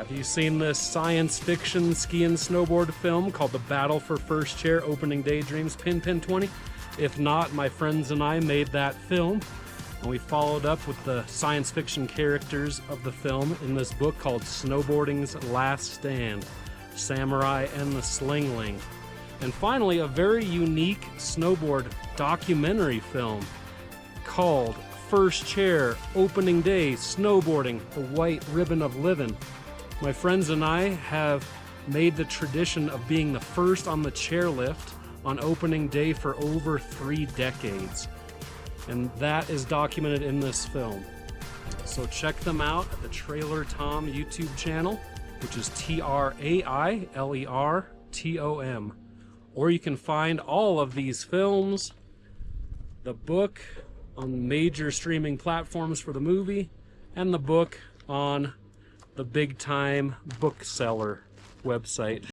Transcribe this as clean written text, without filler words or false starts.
Have you seen this science fiction ski and snowboard film called The Battle for First Chair Opening Daydreams Pin 20? If not, my friends and I made that film, and we followed up with the science fiction characters of the film in this book called Snowboarding's Last Stand, Samurai and the Slingling. And finally, a very unique snowboard documentary film called First Chair Opening Day Snowboarding, the White Ribbon of Livin'. My friends and I have made the tradition of being the first on the chairlift on opening day for over 3 decades. And that is documented in this film. So check them out at the Trailer Tom YouTube channel, which is TRAILERTOM. Or you can find all of these films, the book on major streaming platforms for the movie, and the book on the Big Time Bookseller website.